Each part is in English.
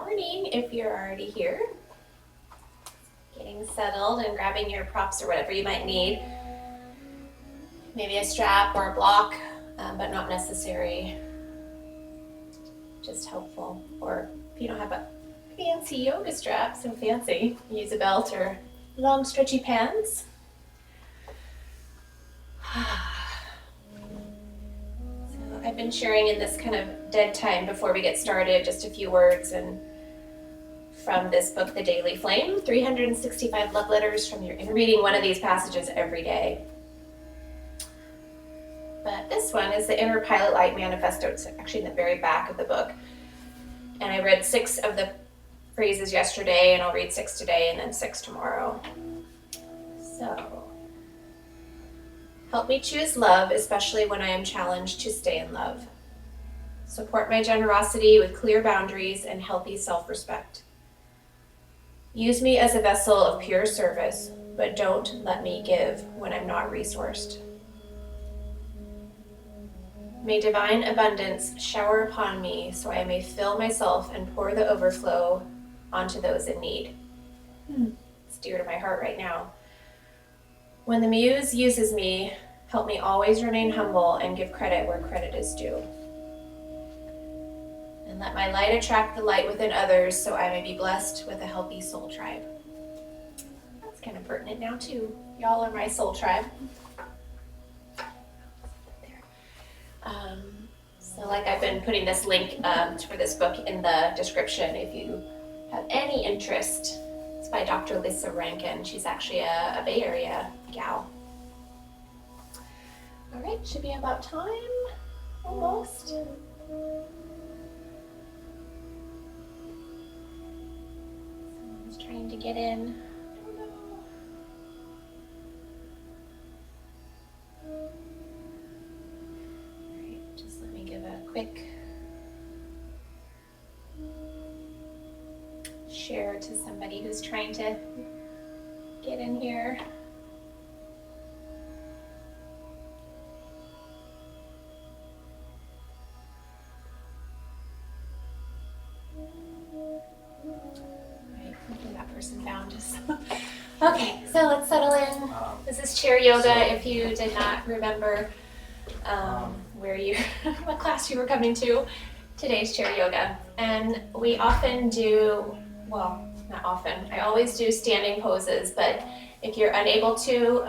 morning if you're already here. Getting settled and grabbing your props or whatever you might need. Maybe a strap or a block, but not necessary. Just helpful. Or if you don't have a fancy yoga strap, so fancy, use a belt or long stretchy pants. So I've been sharing in this kind of dead time before we get started, just a few words and from this book, The Daily Flame, 365 love letters from your inner, reading one of these passages every day. But this one is the Inner Pilot Light Manifesto. It's actually in the very back of the book. And I read 6 of the phrases yesterday, and I'll read 6 today and then 6 tomorrow. So, help me choose love, especially when I am challenged to stay in love. Support my generosity with clear boundaries and healthy self-respect. Use me as a vessel of pure service, but don't let me give when I'm not resourced. May divine abundance shower upon me so I may fill myself and pour the overflow onto those in need. It's dear to my heart right now. When the muse uses me, help me always remain humble and give credit where credit is due. And let my light attract the light within others so I may be blessed with a healthy soul tribe. That's kind of pertinent now too. Y'all are my soul tribe. So like I've been putting this link for this book in the description if you have any interest. It's by Dr. Lisa Rankin. She's actually a Bay Area gal. All right, should be about time, almost. Someone's trying to get in. Quick share to somebody who's trying to get in here. Right, hopefully that person found us. Okay, so let's settle in. This is chair yoga. If you did not remember what class you were coming to, today's chair yoga. And we often do, well, not often, I always do standing poses, but if you're unable to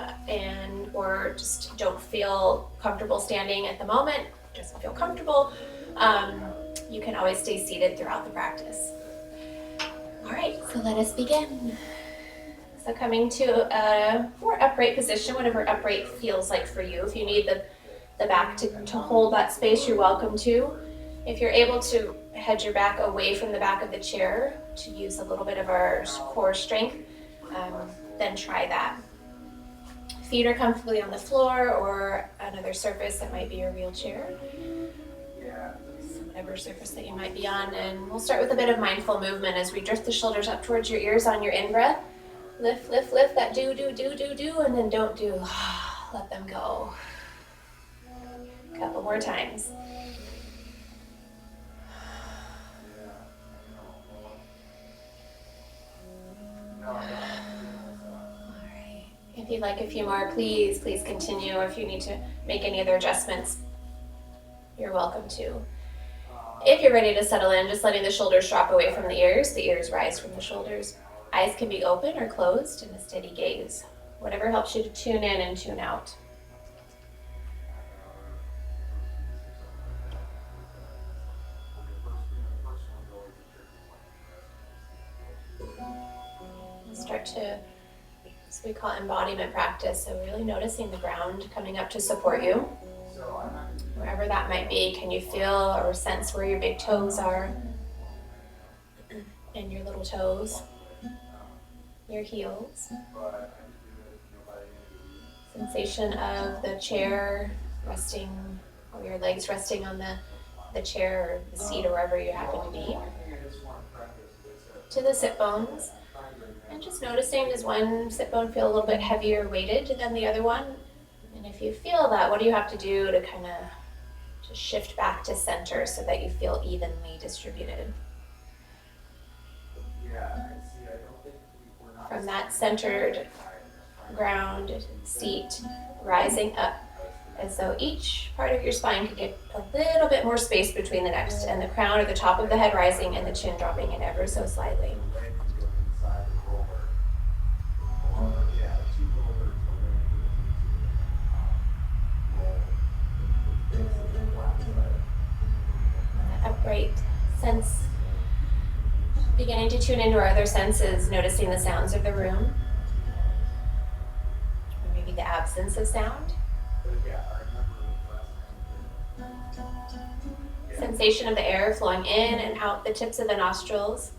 or just don't feel comfortable standing at the moment, doesn't feel comfortable, you can always stay seated throughout the practice. All right, so let us begin. So coming to a more upright position, whatever upright feels like for you. If you need the back to hold that space, you're welcome to. If you're able to head your back away from the back of the chair to use a little bit of our core strength, then try that. Feet are comfortably on the floor or another surface that might be your wheelchair. So whatever surface that you might be on. And we'll start with a bit of mindful movement as we drift the shoulders up towards your ears on your in-breath. Lift, lift, lift, that do, and then don't do. Let them go. Couple more times. All right. If you'd like a few more, please continue. If you need to make any other adjustments, you're welcome to. If you're ready to settle in, just letting the shoulders drop away from the ears rise from the shoulders. Eyes can be open or closed in a steady gaze. Whatever helps you to tune in and tune out. Start to, as we call embodiment practice, so really noticing the ground coming up to support you. Wherever that might be, can you feel or sense where your big toes are and your little toes, your heels? Sensation of the chair resting, or your legs resting on the chair or the seat or wherever you happen to be. To the sit bones. And just noticing, does one sit bone feel a little bit heavier weighted than the other one? And if you feel that, what do you have to do to kind of just shift back to center so that you feel evenly distributed? from that centered ground seat, rising up as though each part of your spine could get a little bit more space between the next and the crown or the top of the head rising and the chin dropping in ever so slightly. That upright sense, beginning to tune into our other senses, noticing the sounds of the room, or maybe the absence of sound. Sensation of the air flowing in and out the tips of the nostrils.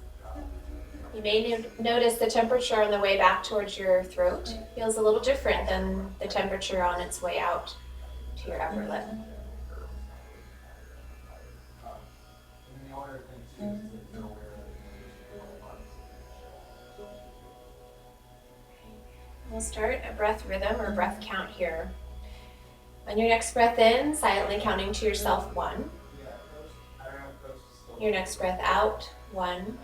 You may notice the temperature on the way back towards your throat feels a little different than the temperature on its way out to your upper lip. We'll start a breath rhythm or breath count here. On your next breath in, silently counting to yourself 1. Your next breath out, 1.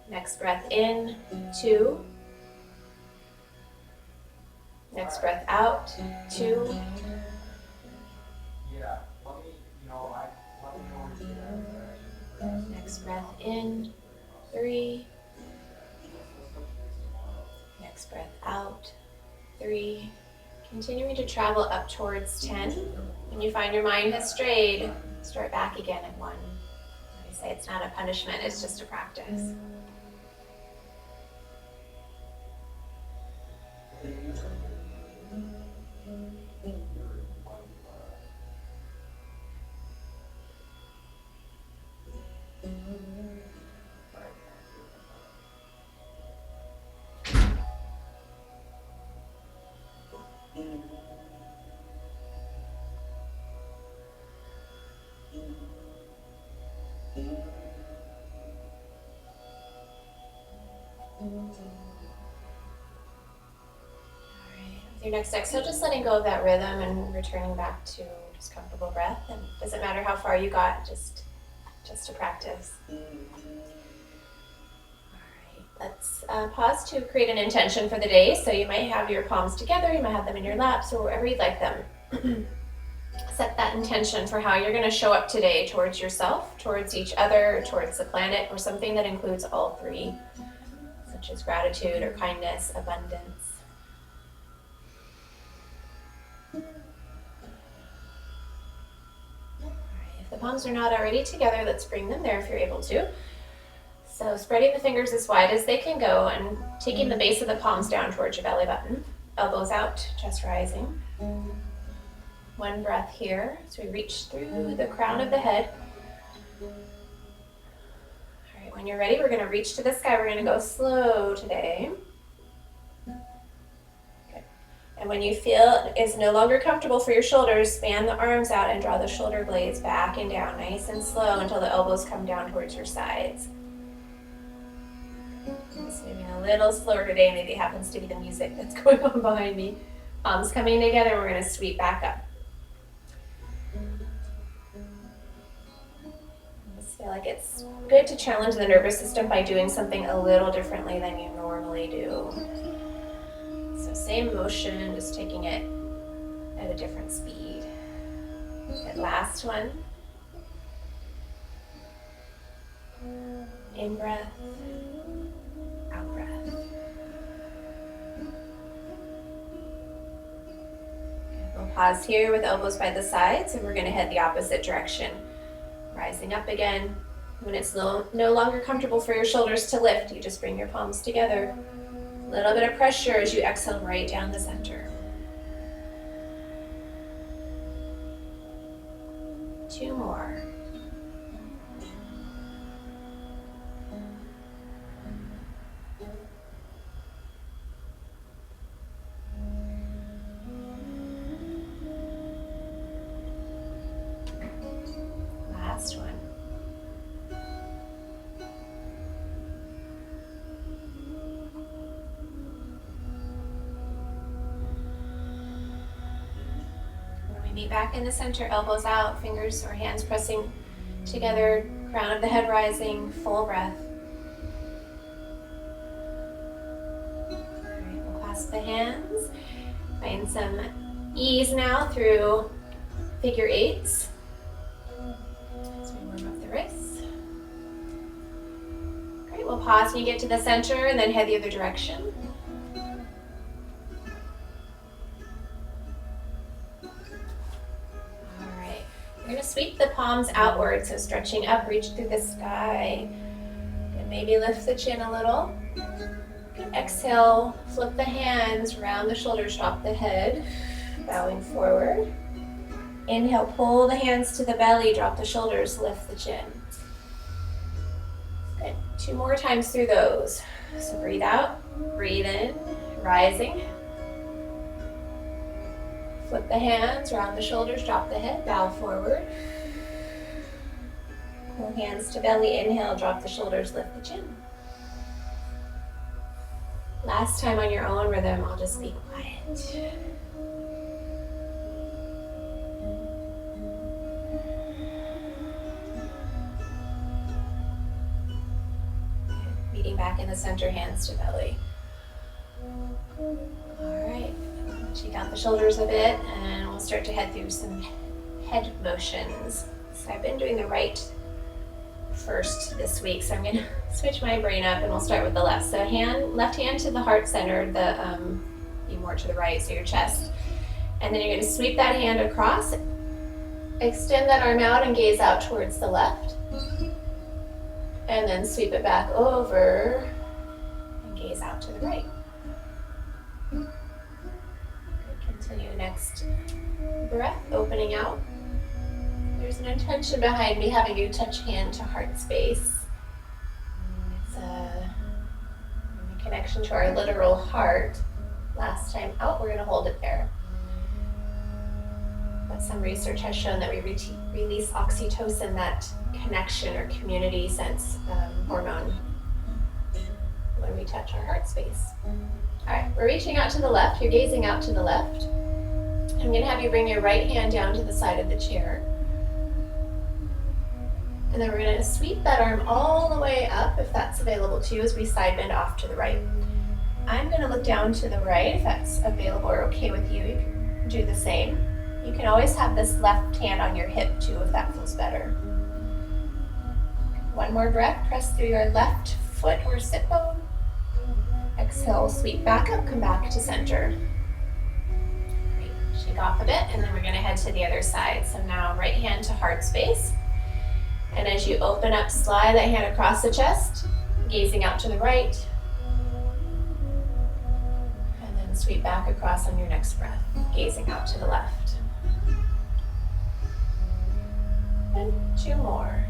Next breath in, 2. Next breath out, 2. Next breath in, 3. Next breath out, 3. Continuing to travel up towards 10. When you find your mind has strayed, start back again at 1. I say it's not a punishment, it's just a practice. Your next exhale, just letting go of that rhythm and returning back to just comfortable breath. And it doesn't matter how far you got, just a practice. All right, let's pause to create an intention for the day. So you might have your palms together, you might have them in your laps or wherever you'd like them. Set that intention for how you're going to show up today towards yourself, towards each other, towards the planet, or something that includes all three, such as gratitude or kindness, abundance. If the palms are not already together, let's bring them there if you're able to. So spreading the fingers as wide as they can go and taking the base of the palms down towards your belly button. Elbows out, chest rising. One breath here as we reach through the crown of the head. All right, when you're ready, we're going to reach to the sky. We're going to go slow today. And when you feel it is no longer comfortable for your shoulders, span the arms out and draw the shoulder blades back and down, nice and slow until the elbows come down towards your sides. Just moving a little slower today, maybe it happens to be the music that's going on behind me. Palms coming together, we're going to sweep back up. I just feel like it's good to challenge the nervous system by doing something a little differently than you normally do. So same motion, just taking it at a different speed. Good, last one. In breath, out breath. We'll pause here with elbows by the sides and we're going to head the opposite direction. Rising up again. When it's no longer comfortable for your shoulders to lift, you just bring your palms together. A little bit of pressure as you exhale right down the center. 2 more. Last one. Meet back in the center, elbows out, fingers or hands pressing together, crown of the head rising, full breath. the hands. Find some ease now through figure eights. As we warm up the wrists. Great, we'll pause when you get to the center and then head the other direction. We're going to sweep the palms outward, so stretching up, reach through the sky. And maybe lift the chin a little. Exhale, flip the hands, round the shoulders, drop the head, bowing forward. Inhale, pull the hands to the belly, drop the shoulders, lift the chin. Good. 2 more times through those. So breathe out, breathe in, rising. Flip the hands, round the shoulders, drop the head, bow forward. Pull hands to belly, inhale, drop the shoulders, lift the chin. Last time on your own rhythm, I'll just be quiet. Meeting back in the center, hands to belly. All right. Shake out the shoulders a bit, and we'll start to head through some head motions. So I've been doing the right first this week, so I'm going to switch my brain up, and we'll start with the left. So left hand to the heart center, be more to the right, so your chest. And then you're going to sweep that hand across, extend that arm out and gaze out towards the left. And then sweep it back over and gaze out to the right. Continue next breath, opening out. There's an intention behind me having you touch hand to heart space. It's a connection to our literal heart. Last time out, we're going to hold it there. But some research has shown that we release oxytocin, that connection or community sense hormone, when we touch our heart space. All right, we're reaching out to the left. You're gazing out to the left. I'm going to have you bring your right hand down to the side of the chair. And then we're going to sweep that arm all the way up, if that's available to you, as we side bend off to the right. I'm going to look down to the right, if that's available or okay with you. You can do the same. You can always have this left hand on your hip too, if that feels better. One more breath. Press through your left foot or sit bone. Exhale, sweep back up, come back to center. Great. Shake off a bit, and then we're going to head to the other side. So now right hand to heart space. And as you open up, slide that hand across the chest, gazing out to the right. And then sweep back across on your next breath, gazing out to the left. And 2 more.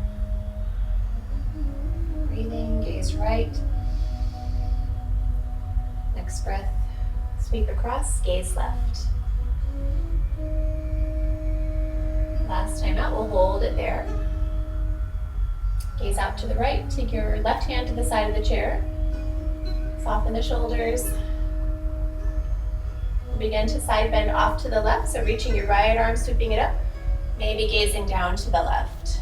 Breathing, gaze right. Next breath, sweep across, gaze left. Last time out, we'll hold it there. Gaze out to the right, take your left hand to the side of the chair. Soften the shoulders. Begin to side bend off to the left, so reaching your right arm, sweeping it up. Maybe gazing down to the left.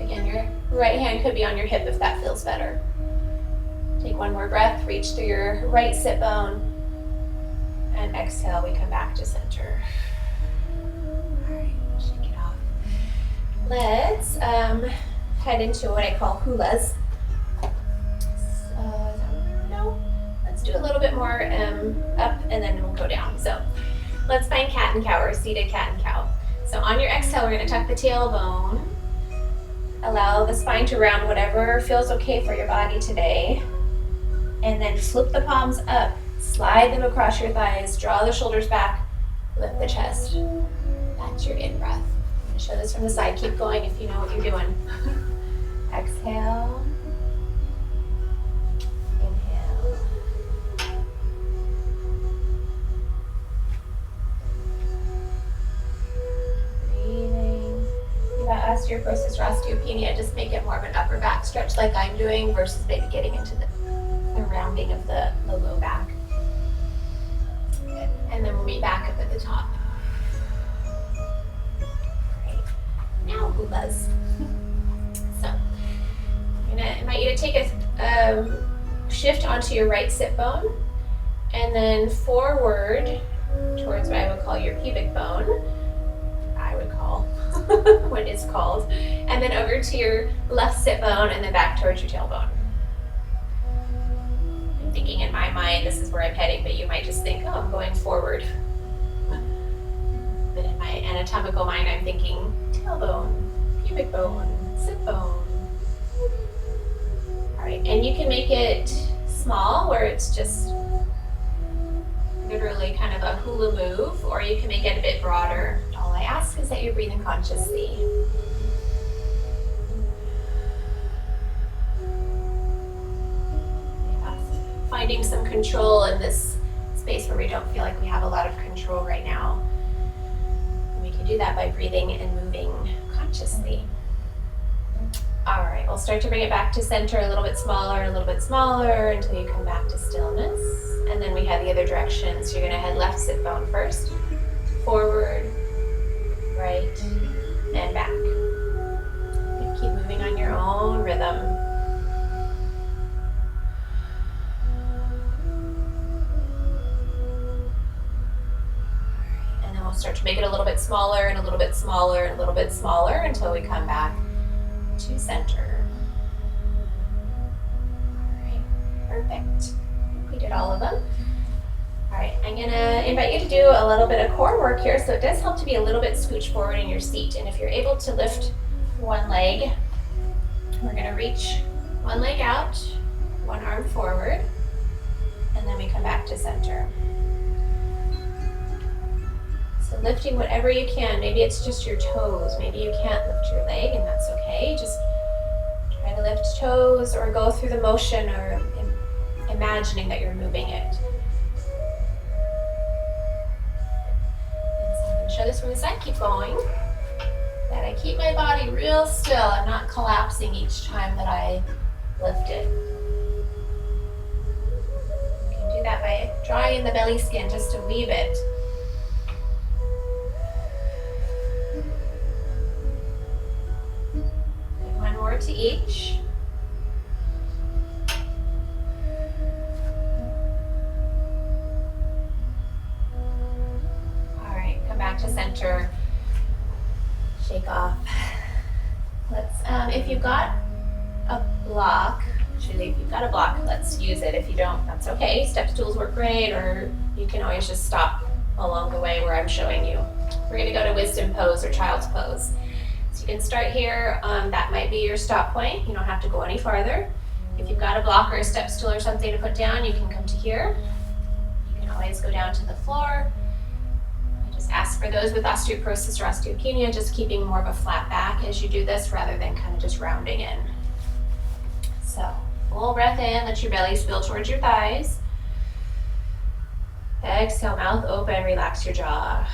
Again, your right hand could be on your hip if that feels better. Take 1 more breath, reach through your right sit bone, and exhale, we come back to center. All right, shake it off. Let's head into what I call hulas. No, let's do a little bit more up, and then we'll go down. So let's find cat and cow, or seated cat and cow. So on your exhale, we're going to tuck the tailbone. Allow the spine to round, whatever feels okay for your body today. And then flip the palms up, slide them across your thighs, draw the shoulders back, lift the chest. That's your in-breath. I'm going to show this from the side. Keep going if you know what you're doing. Exhale. Inhale. Breathing. You got osteoporosis or osteopenia, just make it more of an upper back stretch like I'm doing versus maybe getting into the rounding of the low back. Good. And then we'll be back up at the top. Great. Now hulas. So I'm going to invite you to take a shift onto your right sit bone, and then forward towards what I would call your pubic bone. I would call what is called. And then over to your left sit bone, and then back towards your tailbone. I'm thinking in my mind, this is where I'm heading, but you might just think, oh, I'm going forward. But in my anatomical mind, I'm thinking tailbone, pubic bone, sit bone. All right, and you can make it small, where it's just literally kind of a hula move, or you can make it a bit broader. All I ask is that you're breathing consciously. Yeah. Finding some control in this space where we don't feel like we have a lot of control right now. And we can do that by breathing and moving consciously. All right, we'll start to bring it back to center, a little bit smaller until you come back to stillness. And then we have the other direction. So you're gonna head left sit bone first, forward, right, and back. You keep moving on your own rhythm. And then we'll start to make it a little bit smaller and a little bit smaller and a little bit smaller until we come back to center. All right, perfect. We did all of them. All right, I'm gonna invite you to do a little bit of core work here. So it does help to be a little bit scooch forward in your seat. And if you're able to lift one leg, we're gonna reach one leg out, one arm forward, and then we come back to center. So lifting whatever you can. Maybe it's just your toes. Maybe you can't lift your leg, and that's okay. Just try to lift toes or go through the motion or imagining that you're moving it. And so I'm going to show this from the side. Keep going. That I keep my body real still. I'm not collapsing each time that I lift it. You can do that by drawing in the belly skin just a wee bit. One more to each. All right, come back to center. Shake off. Let's, if you've got a block, let's use it. If you don't, that's okay. Step stools work great, or you can always just stop along the way where I'm showing you. We're gonna go to wisdom pose or child's pose. So you can start here, that might be your stop point. You don't have to go any farther. If you've got a block or a step stool or something to put down, you can come to here. You can always go down to the floor. I just ask for those with osteoporosis or osteopenia, just keeping more of a flat back as you do this rather than kind of just rounding in. So, full breath in, let your belly spill towards your thighs. Exhale, mouth open, relax your jaw.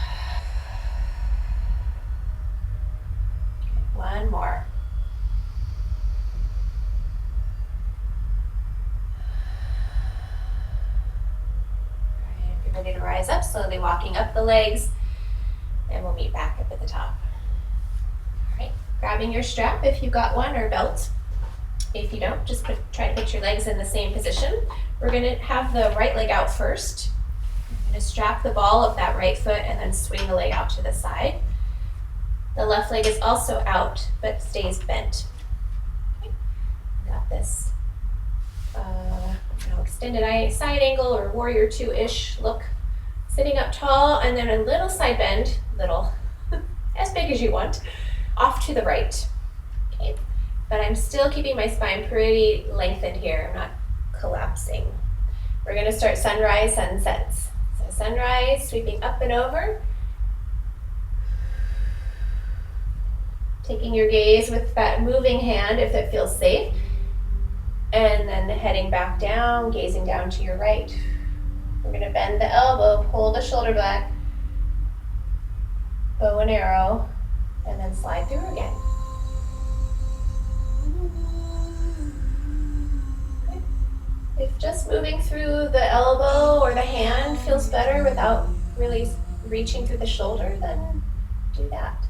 One more. All right, if you're ready to rise up, slowly walking up the legs, and we'll meet back up at the top. All right, grabbing your strap if you've got one, or belt. If you don't, just try to put your legs in the same position. We're gonna have the right leg out first. I'm gonna strap the ball of that right foot and then swing the leg out to the side. The left leg is also out, but stays bent. Okay. Got this extended side angle or warrior two-ish look. Sitting up tall, and then a little side bend, little, as big as you want, off to the right. Okay. But I'm still keeping my spine pretty lengthened here. I'm not collapsing. We're gonna start sunrise, sunsets. So sunrise, sweeping up and over. Taking your gaze with that moving hand if it feels safe. And then heading back down, gazing down to your right. We're gonna bend the elbow, pull the shoulder back, bow and arrow, and then slide through again. Okay. If just moving through the elbow or the hand feels better without really reaching through the shoulder, then do that.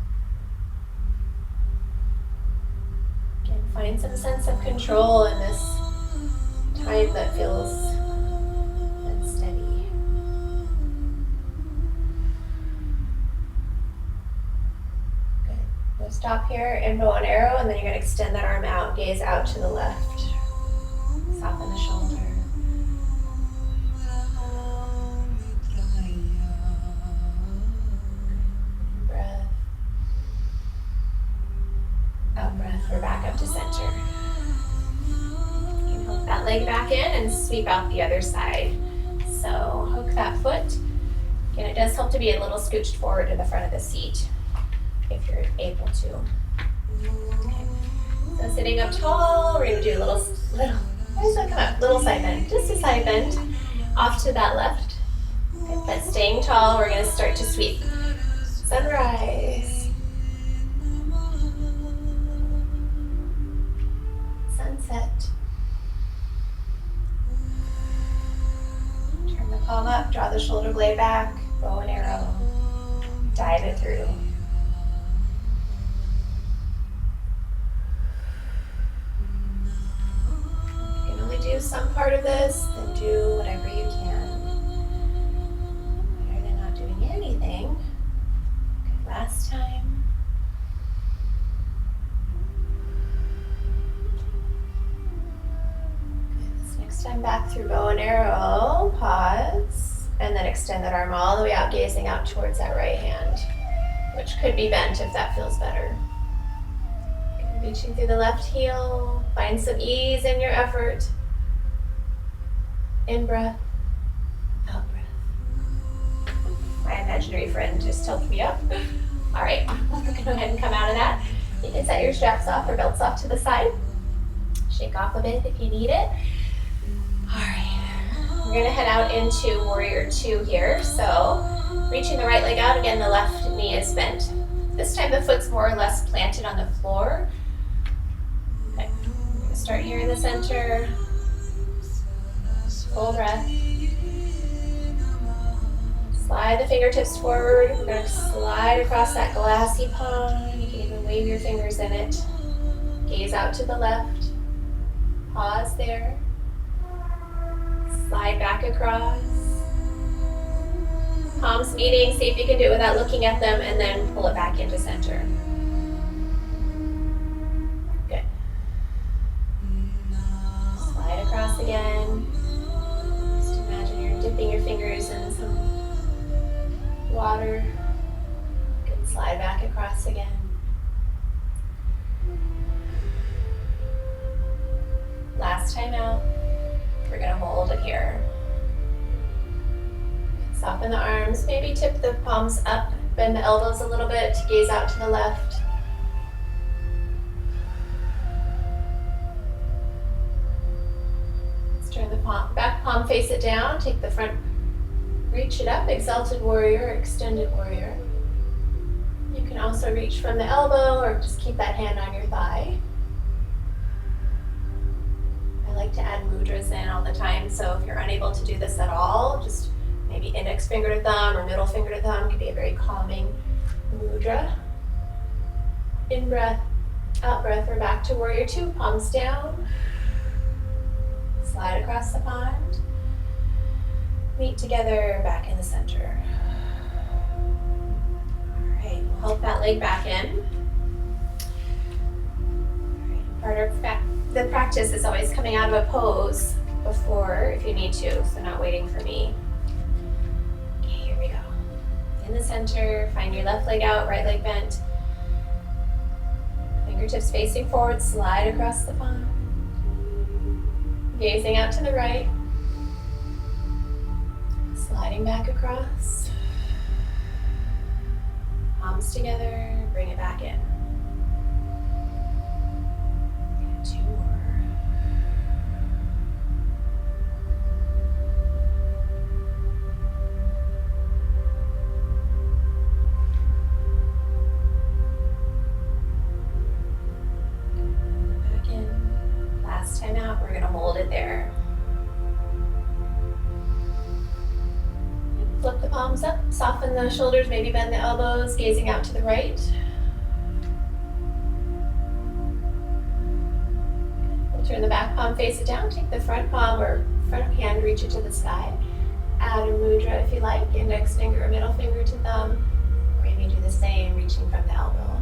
Find some sense of control in this Find that feels steady. Good. We'll stop here in bow and arrow, and then you're going to extend that arm out, gaze out to the left. Soften the shoulder. Breath. Out breath. We're back up to center. You can hook that leg back in and sweep out the other side. So hook that foot. Again, it does help to be a little scooched forward to the front of the seat if you're able to. Okay. So sitting up tall, we're going to do a little, why does that come up? Little side bend, just a side bend off to that left. Okay. But staying tall, we're going to start to sweep. Sunrise. Sunset. Turn the palm up, draw the shoulder blade back, bow and arrow, dive it through. You can only do some part of this, then do whatever you can. Better than not doing anything. Good, last time. Next time back through bow and arrow, pause, and then extend that arm all the way out, gazing out towards that right hand, which could be bent if that feels better. Okay, reaching through the left heel, find some ease in your effort. In breath, out breath. My imaginary friend just tilted me up. All right, we're gonna go ahead and come out of that. You can set your straps off or belts off to the side. Shake off a bit if you need it. All right, we're gonna head out into warrior two here. So reaching the right leg out, again, the left knee is bent. This time the foot's more or less planted on the floor. Okay, we're gonna start here in the center. Full breath. Slide the fingertips forward. We're gonna slide across that glassy pond. You can even wave your fingers in it. Gaze out to the left. Pause there. Slide back across. Palms meeting, see if you can do it without looking at them, and then pull it back into center. Good. Slide across again. Just imagine you're dipping your fingers in some water. Good. Slide back across again. Last time out. We're gonna hold it here. Soften the arms, maybe tip the palms up, bend the elbows a little bit, gaze out to the left. Let's turn the back palm, face it down, take the front, reach it up, exalted warrior, extended warrior. You can also reach from the elbow or just keep that hand on your thigh. I like to add mudras in all the time, so if you're unable to do this at all, just maybe index finger to thumb or middle finger to thumb can be a very calming mudra. In breath, out breath, we're back to warrior two, palms down. Slide across the pond. Meet together back in the center. All right, we'll help that leg back in. All right, part of the practice is always coming out of a pose before if you need to, so not waiting for me. Okay, here we go. In the center, find your left leg out, right leg bent. Fingertips facing forward, slide across the pond. Gazing out to the right. Sliding back across. Palms together, bring it back in. Two more. Back in. Last time out, we're going to hold it there. Flip the palms up, soften the shoulders, maybe bend the elbows, gazing out to the right. We'll turn the back palm face it down. Take the front palm or front hand, reach it to the sky. Add a mudra if you like, index finger or middle finger to thumb. Or you may do the same, reaching from the elbow.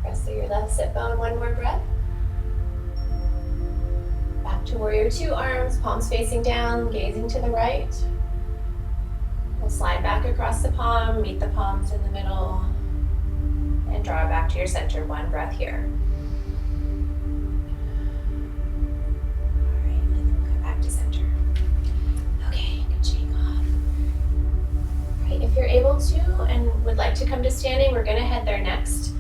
Press through your left sit bone, one more breath. Back to warrior two, arms, palms facing down, gazing to the right. We'll slide back across the palm, meet the palms in the middle, and draw it back to your center. One breath here. All right, and then come back to center. Okay, good shake off. All right, if you're able to and would like to come to standing, we're gonna head there next.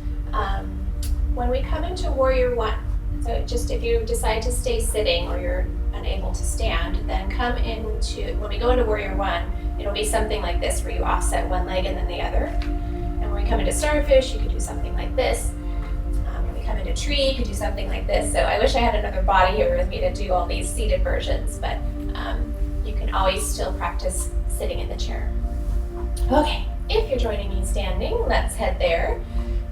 When we come into warrior one, so just if you decide to stay sitting or you're unable to stand, then come into, when we go into warrior one, it'll be something like this where you offset one leg and then the other. And when we come into starfish, you could do something like this. When we come into tree, you could do something like this. So I wish I had another body here with me to do all these seated versions, but you can always still practice sitting in the chair. Okay, if you're joining me standing, let's head there.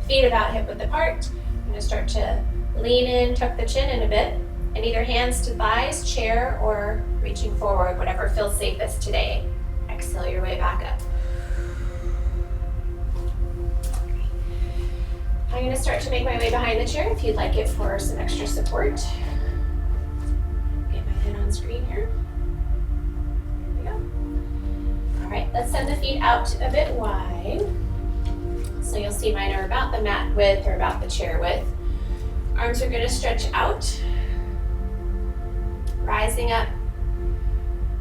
Feet about hip width apart. I'm gonna start to lean in, tuck the chin in a bit, and either hands to thighs, chair, or reaching forward, whatever feels safest today. Exhale your way back up. Okay. I'm gonna start to make my way behind the chair if you'd like it for some extra support. Get my head on screen here. There we go. All right, let's send the feet out a bit wide. So you'll see mine are about the mat width or about the chair width. Arms are gonna stretch out. Rising up.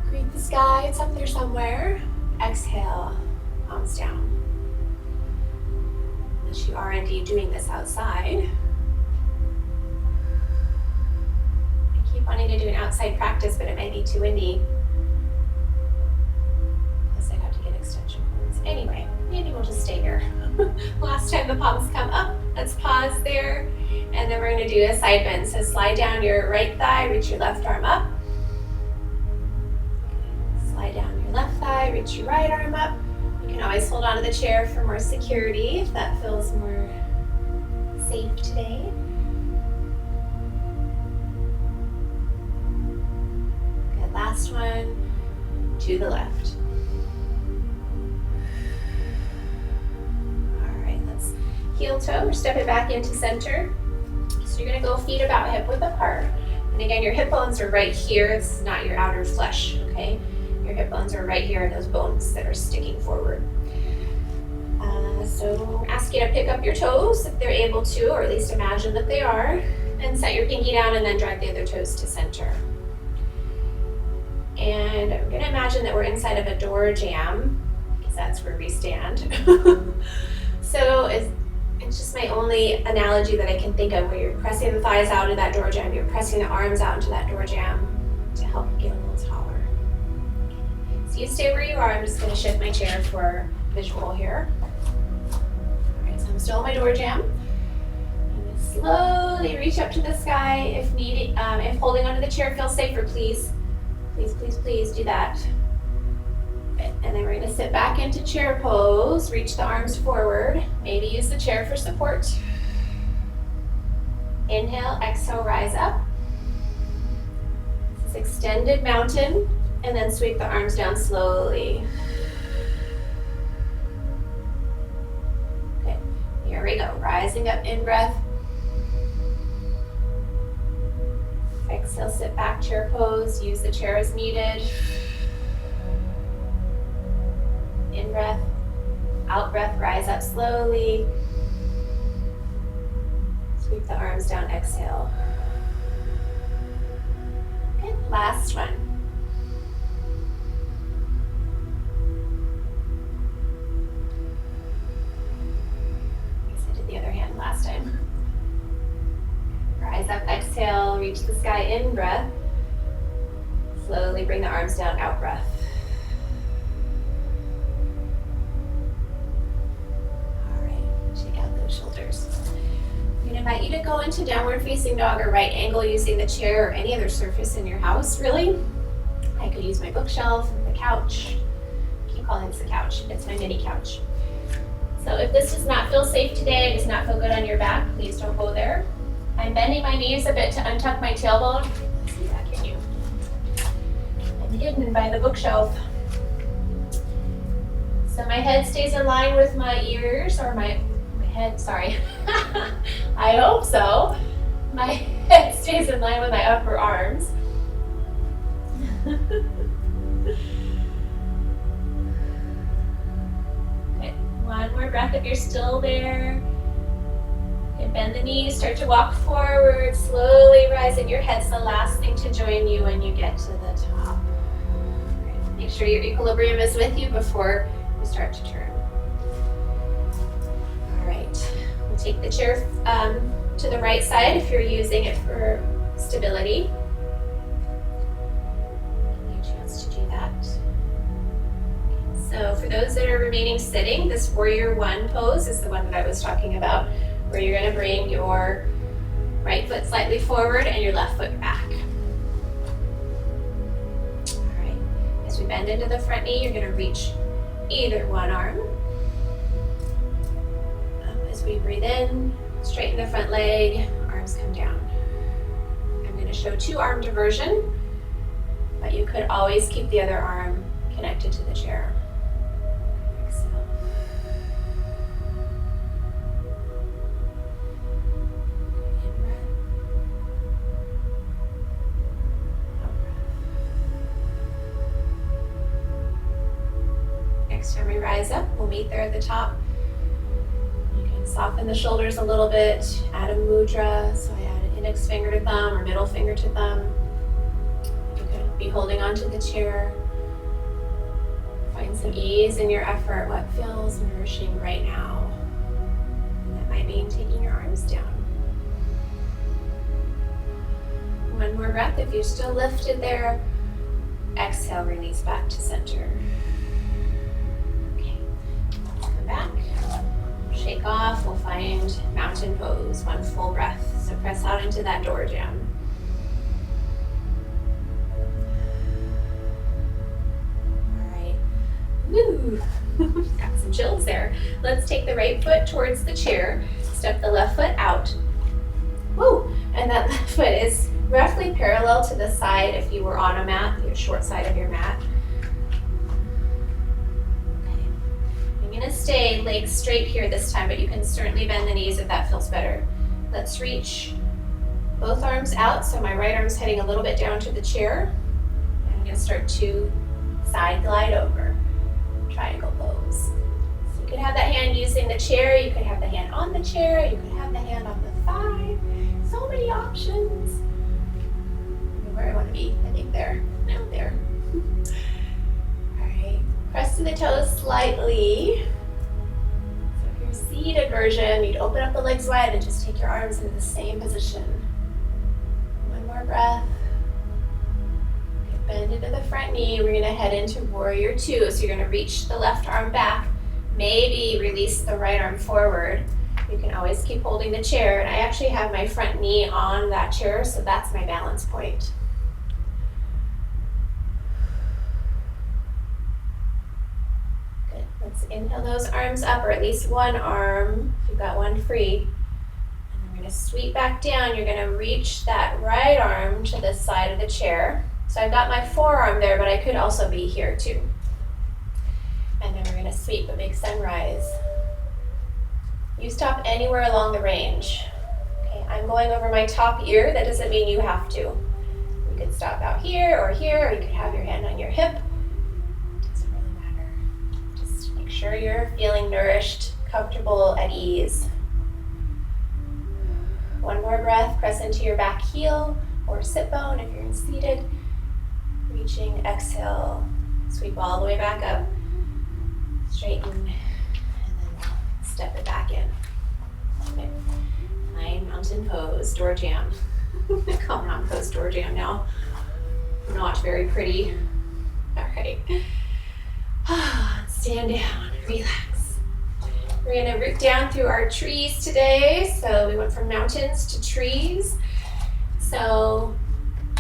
Greet the sky, it's up there somewhere. Exhale, palms down. Unless you are indeed doing this outside. I keep wanting to do an outside practice, but it might be too windy. Plus I'd have to get extension cords. Anyway, maybe we'll just stay here. Last time the palms come up, let's pause there. And then we're gonna do a side bend. So slide down your right thigh, reach your left arm up. Slide down your left thigh, reach your right arm up. You can always hold on to the chair for more security if that feels more safe today. Good, last one, to the left. All right, let's heel toe, or step it back into center. So you're gonna go feet about hip width apart. And again, your hip bones are right here. This is not your outer flesh, okay? Your hip bones are right here in those bones that are sticking forward. So ask you to pick up your toes if they're able to, or at least imagine that they are, and set your pinky down and then drag the other toes to center. And we're gonna imagine that we're inside of a door jamb, because that's where we stand. So it's just my only analogy that I can think of, where you're pressing the thighs out into that door jamb, you're pressing the arms out into that door jamb to help get a little taller. So you stay where you are. I'm just going to shift my chair for visual here. All right, so I'm still in my door jamb. I'm going to slowly reach up to the sky if needed. If holding onto the chair feels safer, please do that. And then we're going to sit back into chair pose, reach the arms forward, maybe use the chair for support. Inhale, exhale, rise up. This is extended mountain, and then sweep the arms down slowly. Okay, here we go. Rising up, in breath. Exhale, sit back, chair pose, use the chair as needed. In breath, out breath, rise up slowly. Sweep the arms down, exhale. Okay, last one. I guess I did the other hand last time. Rise up, exhale, reach the sky, in breath. Slowly bring the arms down, out breath. Shoulders. I'm going to invite you to go into downward facing dog or right angle using the chair or any other surface in your house, really. I could use my bookshelf, the couch. I keep calling this the couch. It's my mini couch. So if this does not feel safe today, does not feel good on your back, please don't go there. I'm bending my knees a bit to untuck my tailbone. See that, can you? I'm hidden by the bookshelf. So my head stays in line with my ears, or my head, sorry. I hope so. My head stays in line with my upper arms. Okay, one more breath if you're still there. Okay, bend the knees, start to walk forward, slowly rising. Your head's the last thing to join you when you get to the top. Right, make sure your equilibrium is with you before you start to turn. All right, we'll take the chair to the right side if you're using it for stability. Give you a chance to do that. So for those that are remaining sitting, this warrior one pose is the one that I was talking about, where you're going to bring your right foot slightly forward and your left foot back. All right, as we bend into the front knee, you're going to reach either one arm. As we breathe in, straighten the front leg, arms come down. I'm going to show two arm diversion, but you could always keep the other arm connected to the chair. Exhale. In breath. Out breath. Next time we rise up, we'll meet there at the top. Soften the shoulders a little bit, add a mudra. So I add an index finger to thumb or middle finger to thumb. You could be holding onto the chair. Find some ease in your effort, what feels nourishing right now. And that might mean taking your arms down. One more breath. If you're still lifted there, exhale, release back to center. Okay, come back. Shake off, we'll find mountain pose, one full breath. So press out into that door jam. All right, woo, got some chills there. Let's take the right foot towards the chair, step the left foot out. Woo, and that left foot is roughly parallel to the side if you were on a mat, the short side of your mat. I'm going to stay legs straight here this time, but you can certainly bend the knees if that feels better. Let's reach both arms out, so my right arm's heading a little bit down to the chair. And I'm going to start to side glide over, triangle pose. So you could have that hand using the chair, you could have the hand on the chair, you could have the hand on the thigh. So many options. Where I want to be, I think there. No, there. Press to the toes slightly. So if you're seated version, you'd open up the legs wide and just take your arms into the same position. One more breath. Okay, bend into the front knee. We're going to head into warrior two. So you're going to reach the left arm back, maybe release the right arm forward. You can always keep holding the chair. And I actually have my front knee on that chair, so that's my balance point. Let's inhale those arms up, or at least one arm, if you've got one free. And then we're going to sweep back down. You're going to reach that right arm to the side of the chair. So I've got my forearm there, but I could also be here too. And then we're going to sweep a big sunrise. You stop anywhere along the range. Okay, I'm going over my top ear. That doesn't mean you have to. You could stop out here, or you could have your hand on your hip. Make sure you're feeling nourished, comfortable, at ease. One more breath, press into your back heel or sit bone if you're seated. Reaching, exhale, sweep all the way back up. Straighten, and then step it back in. Okay. Nine mountain pose, door jam. Come on, pose, door jam now. Not very pretty. All right. Stand down, relax. We're gonna root down through our trees today. So we went from mountains to trees. So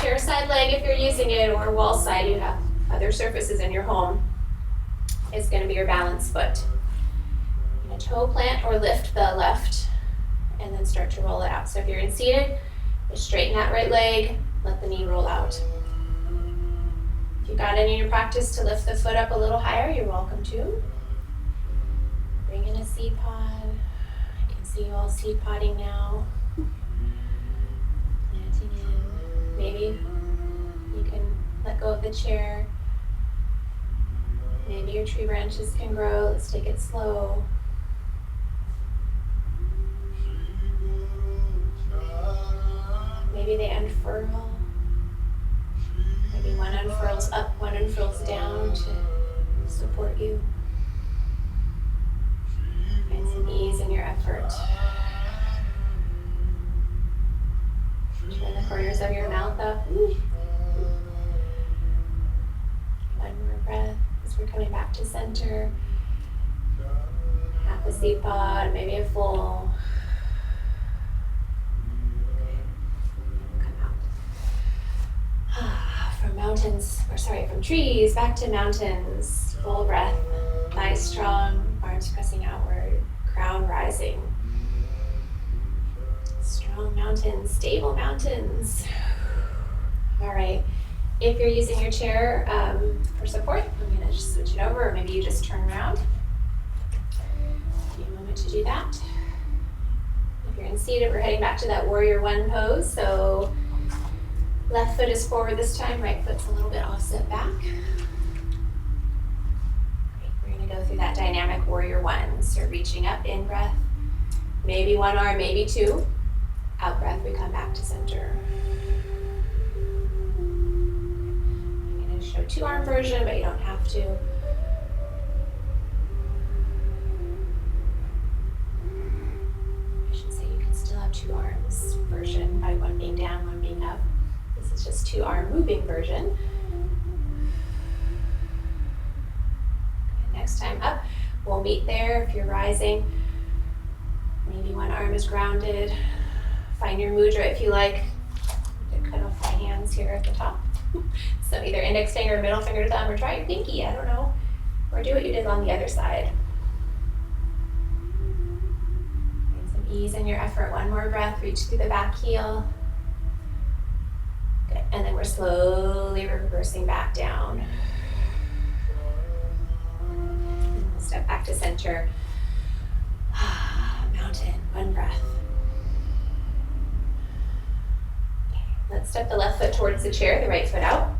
chair side leg if you're using it, or wall side, you have other surfaces in your home, is gonna be your balance foot. You're going to toe plant or lift the left and then start to roll it out. So if you're in seated, just straighten that right leg, let the knee roll out. If you've got any in your practice to lift the foot up a little higher, you're welcome to. Bring in a seed pod. I can see you all seed podding now. Planting in. Maybe you can let go of the chair. Maybe your tree branches can grow. Let's take it slow. Maybe they unfurl. Maybe one unfurls up, one unfurls down to support you. Find some ease in your effort. Turn the corners of your mouth up. One more breath as we're coming back to center. Half a seed pod, maybe a full. From trees back to mountains. Full breath, nice strong, arms pressing outward, crown rising. Strong mountains, stable mountains. All right, if you're using your chair for support, I'm gonna just switch it over, or maybe you just turn around. Give you a moment to do that. If you're in seated, we're heading back to that warrior one pose. So left foot is forward this time, right foot's a little bit offset back. Great. We're going to go through that dynamic warrior one. So reaching up, in breath, maybe one arm, maybe two. Out breath, we come back to center. I'm going to show two arm version, but you don't have to. I should say you can still have two arms version by one being down, one being up. This is just two arm moving version. Next time up, we'll meet there. If you're rising, maybe one arm is grounded. Find your mudra if you like. You can cut off my hands here at the top. So either index finger, middle finger to thumb, or try your pinky, I don't know. Or do what you did on the other side. Get some ease in your effort. One more breath, reach through the back heel. Good, and then we're slowly reversing back down. And we'll step back to center. Mountain, one breath. Okay, let's step the left foot towards the chair, the right foot out.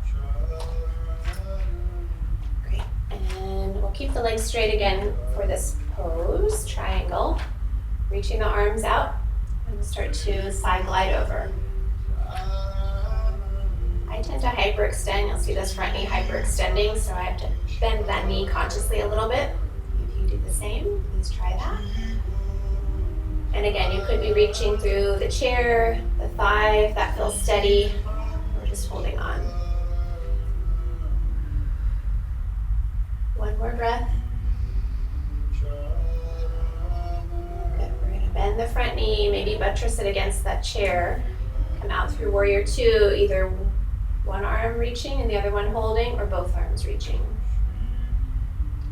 Great, and we'll keep the legs straight again for this pose, triangle. Reaching the arms out, and we'll start to side glide over. I tend to hyperextend. You'll see this front knee hyperextending, so I have to bend that knee consciously a little bit. If you do the same, please try that. And again, you could be reaching through the chair, the thigh, if that feels steady, or just holding on. One more breath. Good. We're going to bend the front knee, maybe buttress it against that chair. Come out through warrior two, either one arm reaching and the other one holding, or both arms reaching.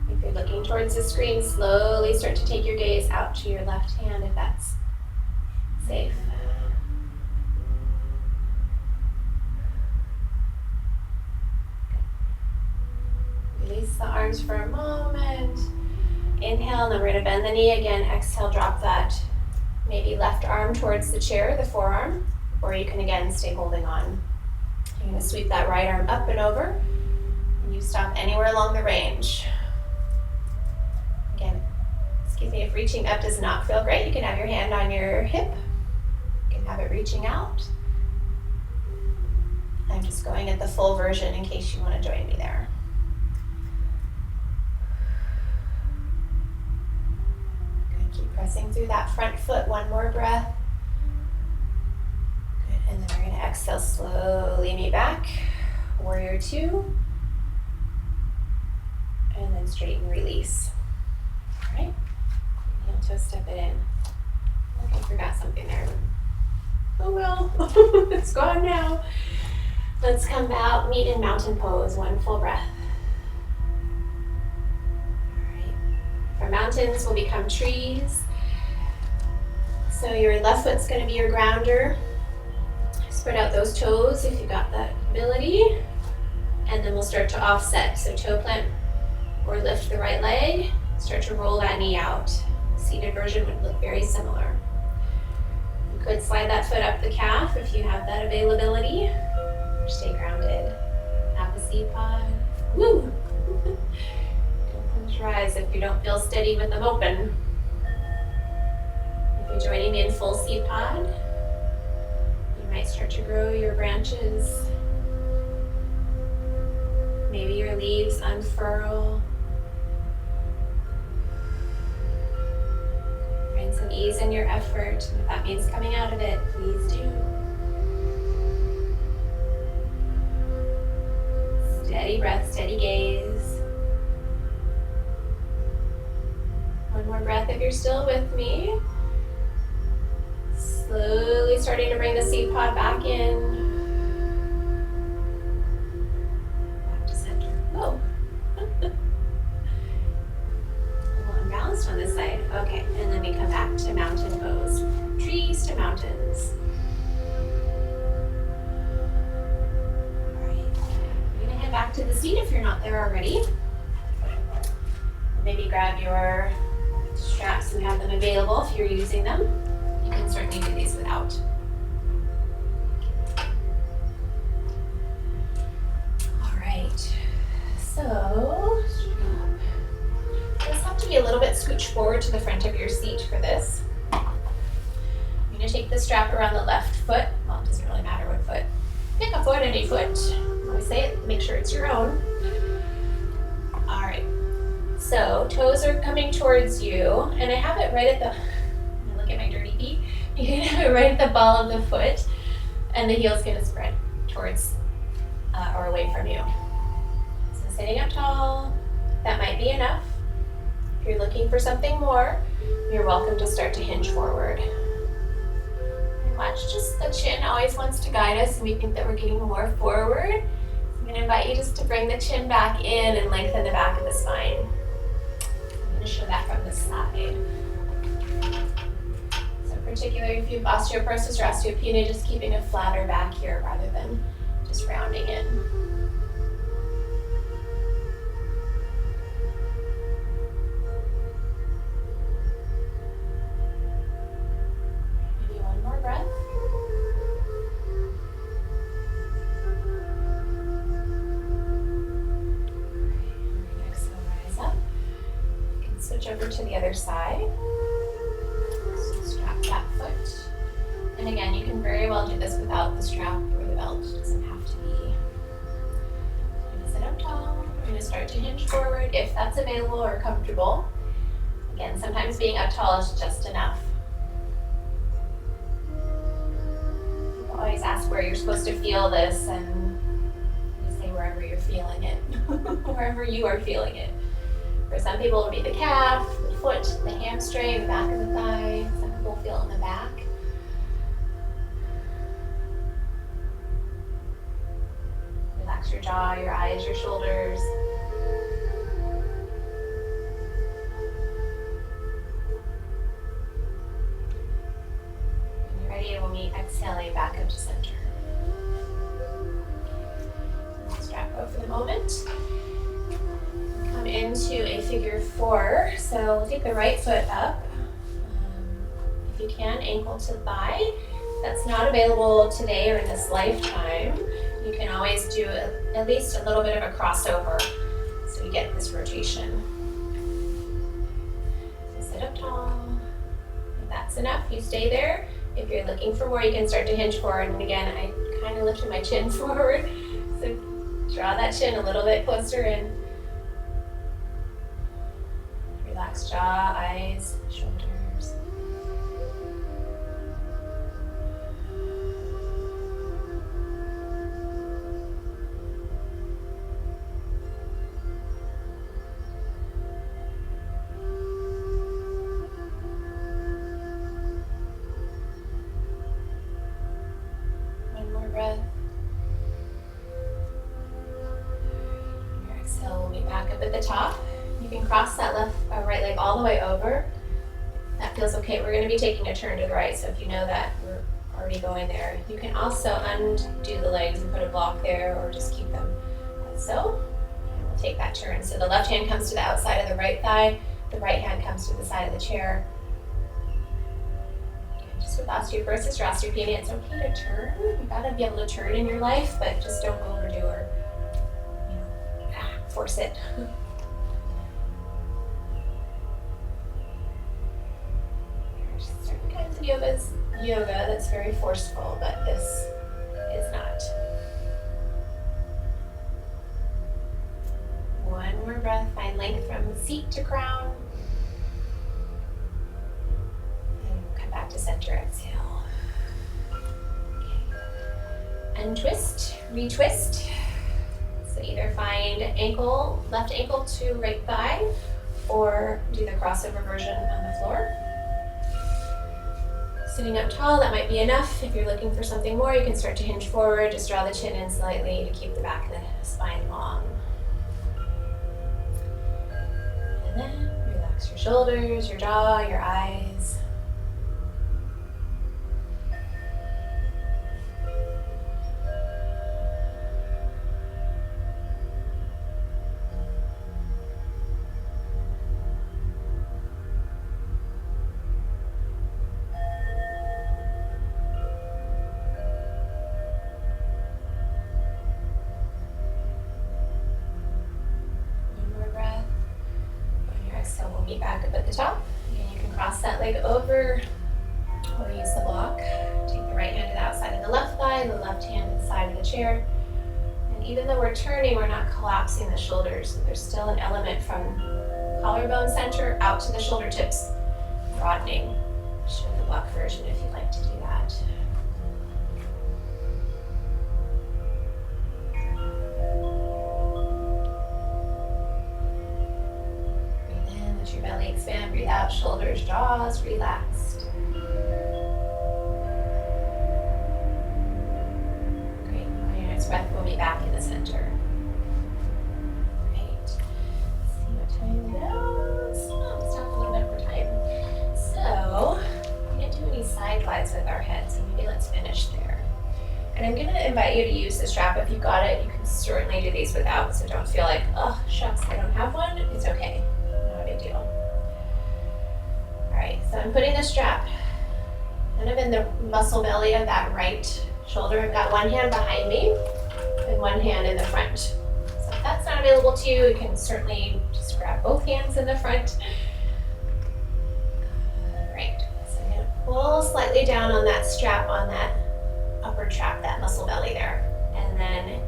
If you're looking towards the screen, slowly start to take your gaze out to your left hand if that's safe. Release the arms for a moment. Inhale, and then we're going to bend the knee again. Exhale, drop that maybe left arm towards the chair, the forearm, or you can again stay holding on. You're going to sweep that right arm up and over, and you stop anywhere along the range. Again, excuse me, if reaching up does not feel great, you can have your hand on your hip. You can have it reaching out. I'm just going at the full version in case you want to join me there. Good, keep pressing through that front foot, one more breath. And then we're going to exhale, slowly meet back. Warrior two. And then straighten, release. All right. Heel toe, step it in. I forgot something there. Oh well, it's gone now. Let's come out, meet in mountain pose, one full breath. All right. Our mountains will become trees. So your left foot's going to be your grounder. Spread out those toes if you got that ability. And then we'll start to offset. So toe plant or lift the right leg. Start to roll that knee out. Seated version would look very similar. You could slide that foot up the calf if you have that availability. Stay grounded. Have a seat pod. Woo! Don't close your eyes if you don't feel steady with them open. If you're joining me in full seed pod, you might start to grow your branches. Maybe your leaves unfurl. Find some ease in your effort. And if that means coming out of it, please do. Steady breath, steady gaze. One more breath if you're still with me. Slowly starting to bring the seed pod back in. Back to center. Oh. A little unbalanced on this side. Okay, and then we come back to mountain pose. Trees to mountains. All right. You're gonna head back to the seat if you're not there already. Maybe grab your straps and have them available if you're using them. You can certainly do these without. All right, so this have to be a little bit scooched forward to the front of your seat for this. I'm gonna take the strap around the left foot. Well, it doesn't really matter what foot. Pick a foot, any foot. When I say it, make sure it's your own. All right, so toes are coming towards you, and I have it right at the, look at my dirty feet. You can have it right at the ball of the foot, and the heel's gonna spread towards or away from you. So sitting up tall, that might be enough. If you're looking for something more, you're welcome to start to hinge forward. And watch, just the chin always wants to guide us, and we think that we're getting more forward. I'm gonna invite you just to bring the chin back in and lengthen the back of the spine. I'm gonna show that from the side. Particularly if you have osteoporosis or osteopenia, just keeping a flatter back here rather than just rounding in. Maybe one more breath. Alright, exhale, rise up. You can switch over to the other side. Strap that foot. And again, you can very well do this without the strap or the belt. It doesn't have to be. You're going to sit up tall. We're going to start to hinge forward if that's available or comfortable. Again, sometimes being up tall is just enough. People always ask where you're supposed to feel this, and you say wherever you're feeling it. Wherever you are feeling it. For some people, it would be the calf, the foot, the hamstring, the back of the thigh. Some people feel in the back. Relax your jaw, your eyes, your shoulders. When you're ready, we'll meet exhaling back up to center. Strap low for the moment. Come into a figure four. So we'll take the right foot up. If you can, ankle to thigh. If that's not available today or in this lifetime, you can always do at least a little bit of a crossover so you get this rotation. So sit up tall. If that's enough, you stay there. If you're looking for more, you can start to hinge forward. And again, I kind of lifted my chin forward. So draw that chin a little bit closer in. Relax jaw, eyes, shoulders. One more breath. Your exhale will be back up at the top. You can cross that right leg all the way over. That feels okay. We're going to be taking a turn to the right, so if you know that we're already going there, you can also undo the legs and put a block there, or just keep them like so. And we'll take that turn. So the left hand comes to the outside of the right thigh, the right hand comes to the side of the chair. And just with osteoporosis or osteopenia, it's okay to turn. You gotta be able to turn in your life, but just don't overdo or force it. There's certain kinds of yoga that's very forceful, but this is not. One more breath, find length from seat to crown. And come back to center, exhale. Okay. Untwist, retwist. So either find left ankle to right thigh, or do the crossover version on the floor. Sitting up tall, that might be enough. If you're looking for something more, you can start to hinge forward. Just draw the chin in slightly to keep the back of the spine long. And then relax your shoulders, your jaw, your eyes. Meet back up at the top. Again, you can cross that leg over or use the block. Take the right hand to the outside of the left thigh, the left hand to the side of the chair. And even though we're turning, we're not collapsing the shoulders. There's still an element from collarbone center out to the shoulder tips, broadening. Show the block version if you'd like to do that. Your belly expand, breathe out, shoulders, jaws relaxed. Great. On your next breath, we'll be back in the center. Great. Let's see what time it is. Oh, stop a little bit for time. So, we didn't do any side glides with our heads, so maybe let's finish there. And I'm going to invite you to use the strap. If you've got it, you can certainly do these without, so don't feel like, oh, shucks, I don't have one. It's okay. Deal. All right, so I'm putting the strap kind of in the muscle belly of that right shoulder. I've got one hand behind me and one hand in the front. So if that's not available to you, you can certainly just grab both hands in the front. All right, so I'm going to pull slightly down on that strap on that upper trap, that muscle belly there. And then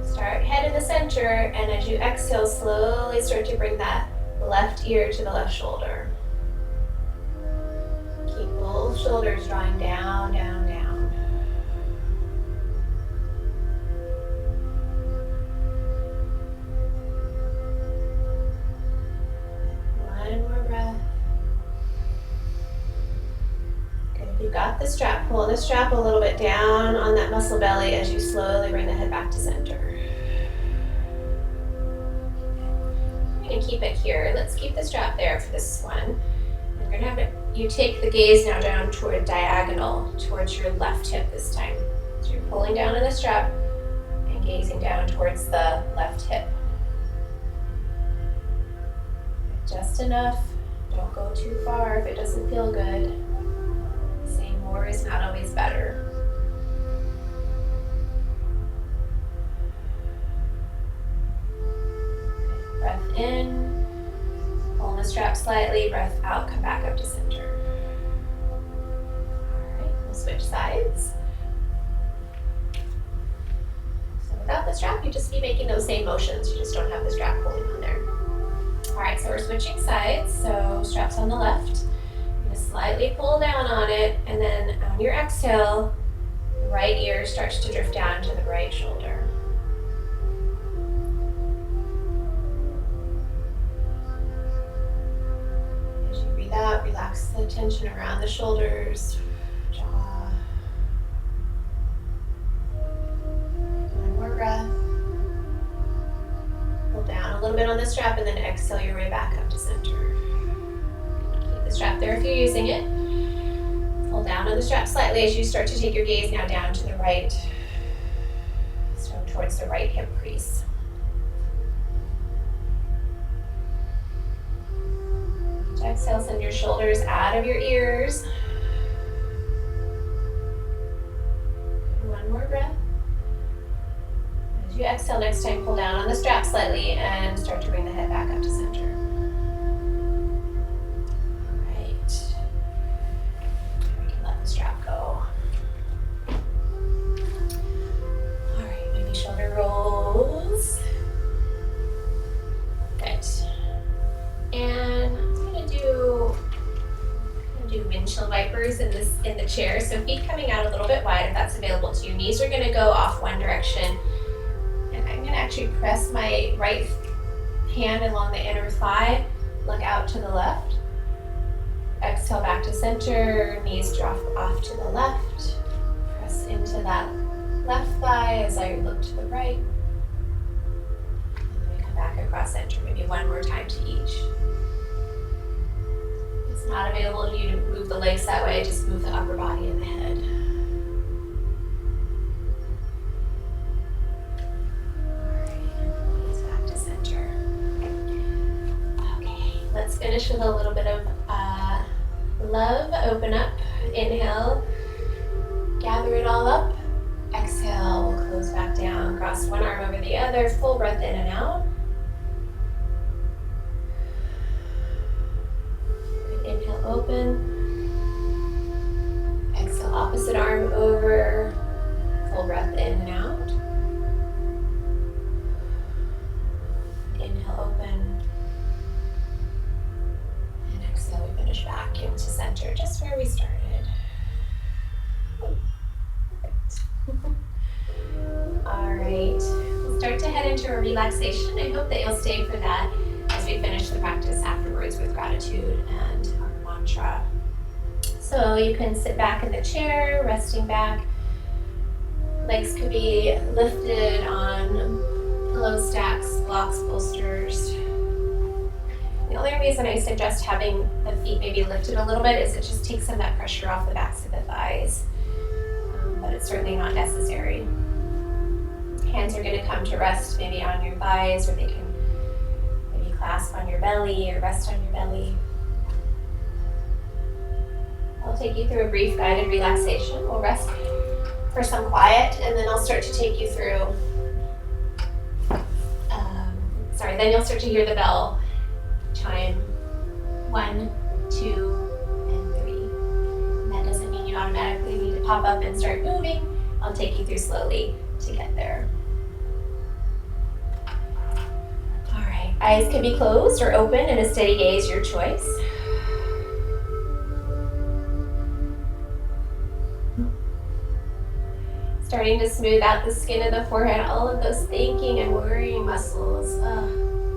start head in the center, and as you exhale, slowly start to bring that left ear to the left shoulder. Keep both shoulders drawing down, down, down. One more breath. Good. If you've got the strap, pull the strap a little bit down on that muscle belly as you slowly bring the head back to center. And keep it here. Let's keep the strap there for this one. We're going to have you take the gaze now down toward diagonal towards your left hip this time. So you're pulling down on the strap and gazing down towards the left hip. Just enough. Don't go too far if it doesn't feel good. Saying more is not always better. Breath in, pull the strap slightly, breath out, come back up to center. All right, we'll switch sides. So without the strap, you just be making those same motions. You just don't have the strap pulling on there. All right, so we're switching sides. So strap's on the left. You're gonna slightly pull down on it, and then on your exhale, the right ear starts to drift down to the right shoulder. Out, relax the tension around the shoulders, jaw. One more breath. Pull down a little bit on the the strap and then exhale your way back up to center. Keep the strap there if you're using it. Pull down on the strap slightly as you start to take your gaze now down to the right. So towards the right hip crease. Exhale, send your shoulders out of your ears. One more breath. As you exhale, next time pull down on the strap slightly and start to bring the head back up to center. All right. We can let the strap go. All right, maybe shoulder rolls. Good. And I'm gonna do windshield wipers in the chair. So feet coming out a little bit wide if that's available to you. Knees are gonna go off one direction. And I'm gonna actually press my right hand along the inner thigh, look out to the left. Exhale back to center, knees drop off to the left. Press into that left thigh as I look to the right. And then we come back across center, maybe one more time to each. It's not available to you to move the legs that way, just move the upper body and the head. Alright, knees back to center. Okay, let's finish with a little bit of love. Open up, inhale, gather it all up. Exhale, we'll close back down, cross one arm over the other, full breath in and out. Inhale, open. Exhale, opposite arm over. Full breath in and out. Inhale, open. And exhale, we finish back into center, just where we started. All right, we'll start to head into a relaxation. I hope that you'll stay for that as we finish the practice afterwards with gratitude and our mantra. So you can sit back in the chair, resting back. Legs could be lifted on pillow stacks, blocks, bolsters. The only reason I suggest having the feet maybe lifted a little bit is it just takes some of that pressure off the backs of the thighs. But it's certainly not necessary. Hands are going to come to rest maybe on your thighs, or they can maybe clasp on your belly or rest on your belly. I'll take you through a brief guided relaxation. We'll rest for some quiet, and then I'll start to take you through, then you'll start to hear the bell chime 1, 2, and 3. And that doesn't mean you automatically need to pop up and start moving. I'll take you through slowly to get there. All right, eyes can be closed or open in a steady gaze, your choice. Starting to smooth out the skin of the forehead, all of those thinking and worrying muscles.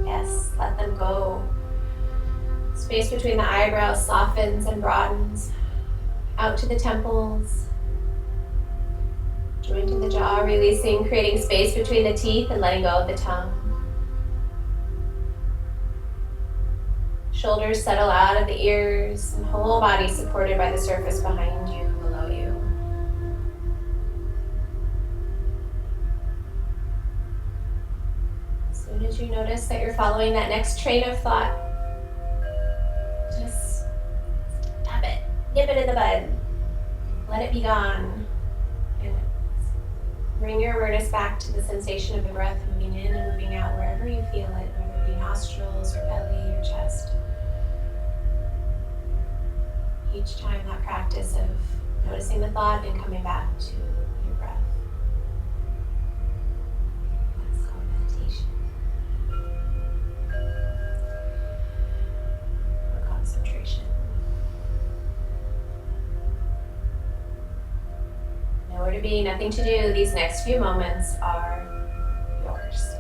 Yes, let them go. Space between the eyebrows softens and broadens. Out to the temples. Joint in the jaw, releasing, creating space between the teeth and letting go of the tongue. Shoulders settle out of the ears and whole body supported by the surface behind you, below you. As soon as you notice that you're following that next train of thought, just stop it, nip it in the bud, let it be gone. Bring your awareness back to the sensation of the breath moving in and moving out wherever you feel it, whether it be nostrils or belly or chest. Each time that practice of noticing the thought and coming back to your breath. Let's go meditation. Or concentration. Nowhere to be, nothing to do. These next few moments are yours.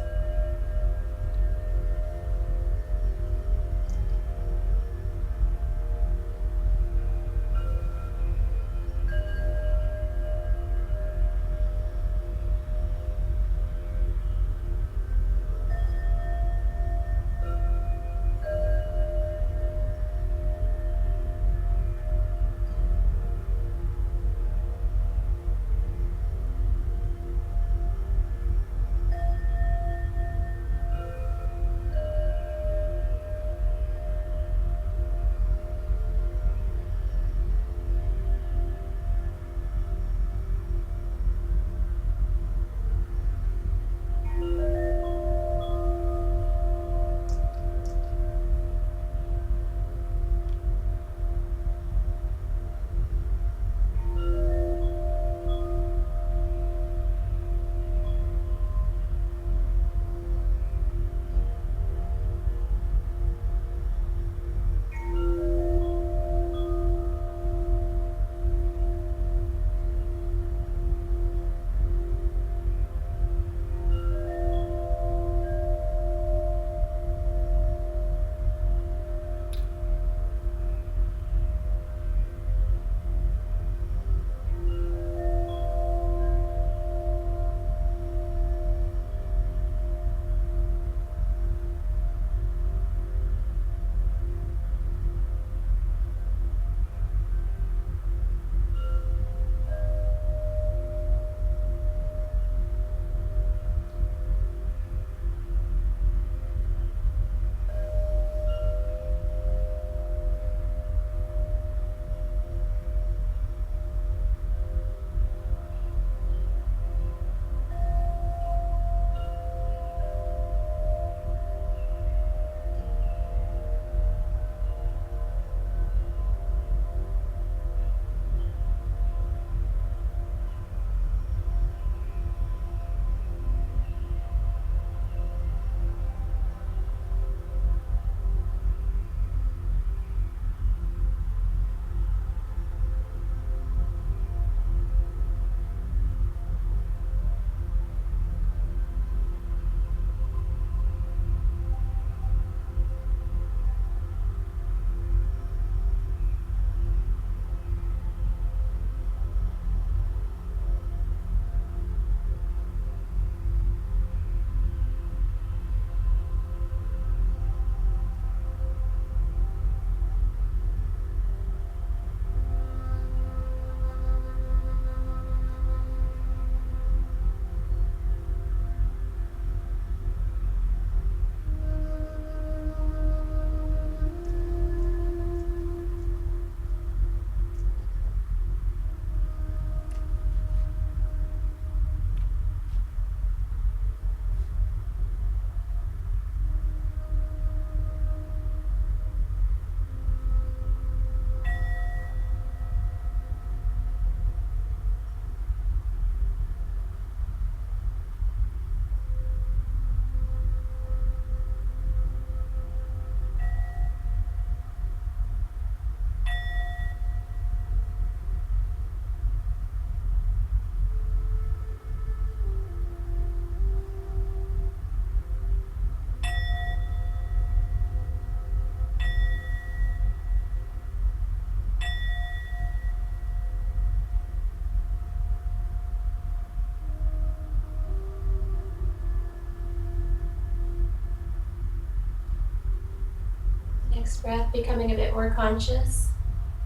Next breath, becoming a bit more conscious,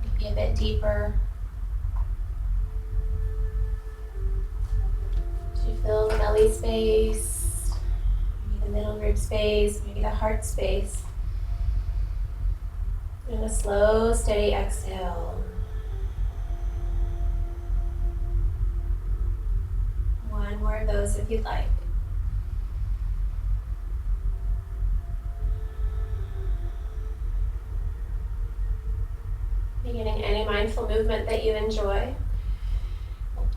maybe a bit deeper. As you fill the belly space, maybe the middle rib space, maybe the heart space. And a slow, steady exhale. One more of those if you'd like. Beginning any mindful movement that you enjoy.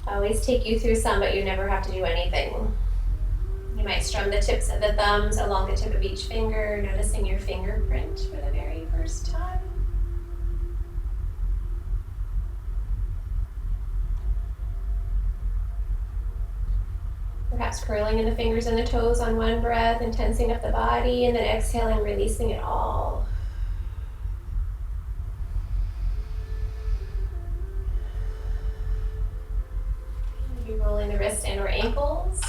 I always take you through some, but you never have to do anything. You might strum the tips of the thumbs along the tip of each finger, noticing your fingerprint for the very first time. Perhaps curling in the fingers and the toes on one breath and tensing up the body, and then exhaling, releasing it all. Maybe rolling the wrists and or ankles.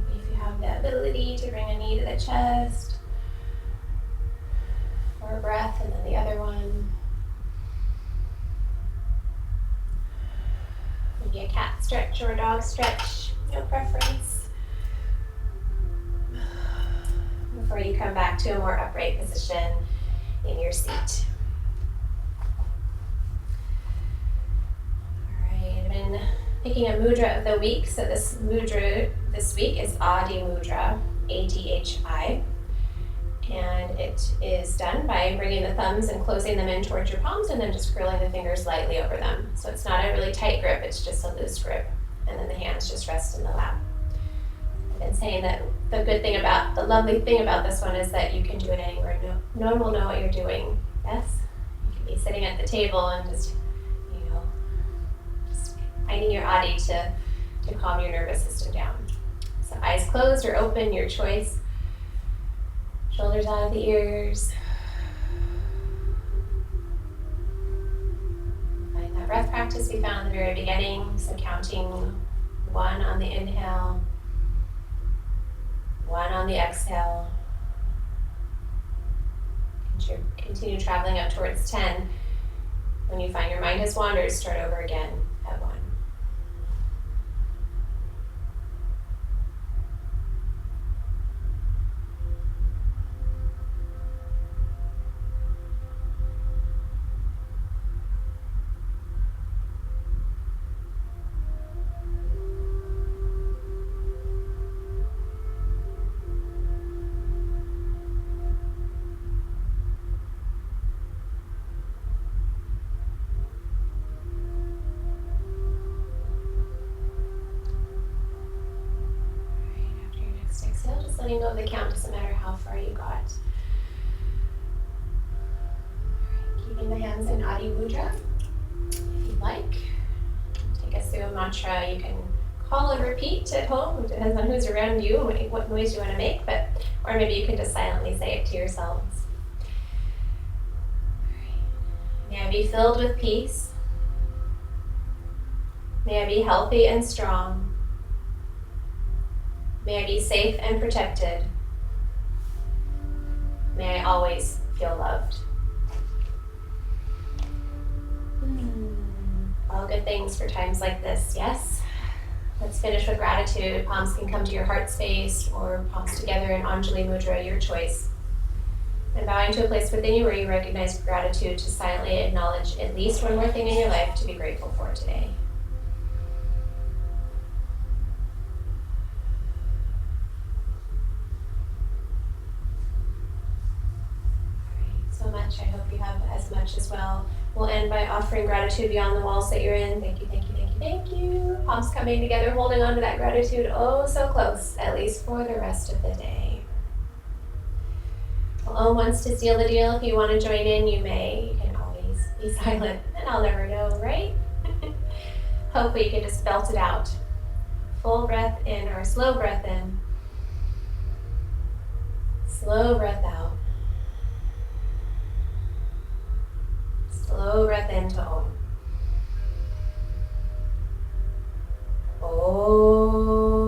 Maybe if you have the ability to bring a knee to the chest, or a breath and then the other one. Maybe a cat stretch or a dog stretch, no preference. Before you come back to a more upright position in your seat. All right, I've been picking a mudra of the week. So this mudra this week is Adi Mudra, A-D-H-I. And it is done by bringing the thumbs and closing them in towards your palms and then just curling the fingers lightly over them. So it's not a really tight grip, it's just a loose grip. And then the hands just rest in the lap. I've been saying that the lovely thing about this one is that you can do it anywhere. No one will know what you're doing. Yes? You can be sitting at the table and just finding your Adi to calm your nervous system down. So eyes closed or open, your choice. Shoulders out of the ears. Find that breath practice we found in the very beginning. So counting 1 on the inhale, 1 on the exhale. Continue traveling up towards 10. When you find your mind has wandered, start over again at 1. Letting go of the count, doesn't matter how far you got. Keeping the hands in Adi Mudra, if you'd like. Take us through a mantra you can call and repeat at home. It depends on who's around you and what noise you want to make, or maybe you can just silently say it to yourselves. May I be filled with peace. May I be healthy and strong. May I be safe and protected. May I always feel loved. All good things for times like this, yes? Let's finish with gratitude. Palms can come to your heart space or palms together in Anjali Mudra, your choice. And bowing to a place within you where you recognize gratitude to silently acknowledge at least one more thing in your life to be grateful for today. I hope you have as much as well. We'll end by offering gratitude beyond the walls that you're in. Thank you, thank you, thank you, thank you. Palms coming together, holding on to that gratitude oh so close, at least for the rest of the day. Well, Om wants to seal the deal. If you want to join in, you may. You can always be silent, and I'll never know, right? Hopefully you can just belt it out. Full breath in, or slow breath in. Slow breath out. Slow breath into Om. Om.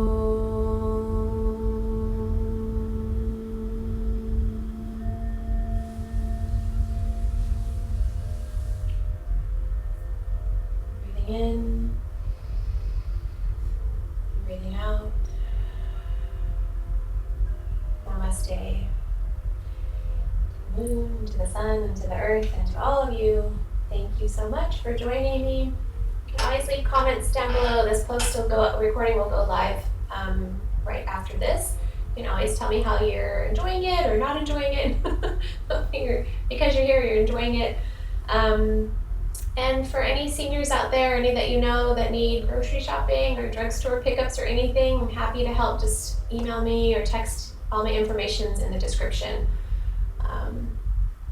Breathing in, breathing out. Namaste. To the moon, to the sun, and to the earth, and to all of you, thank you so much for joining me. You can always leave comments down below. This post will go, recording will go live right after this. You can always tell me how you're enjoying it or not enjoying it. Because you're here, you're enjoying it. And for any seniors out there, any that you know that need grocery shopping or drugstore pickups or anything, I'm happy to help. Just email me or text. All my information's in the description.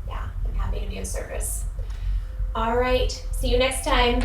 Yeah, I'm happy to be of service. All right, see you next time.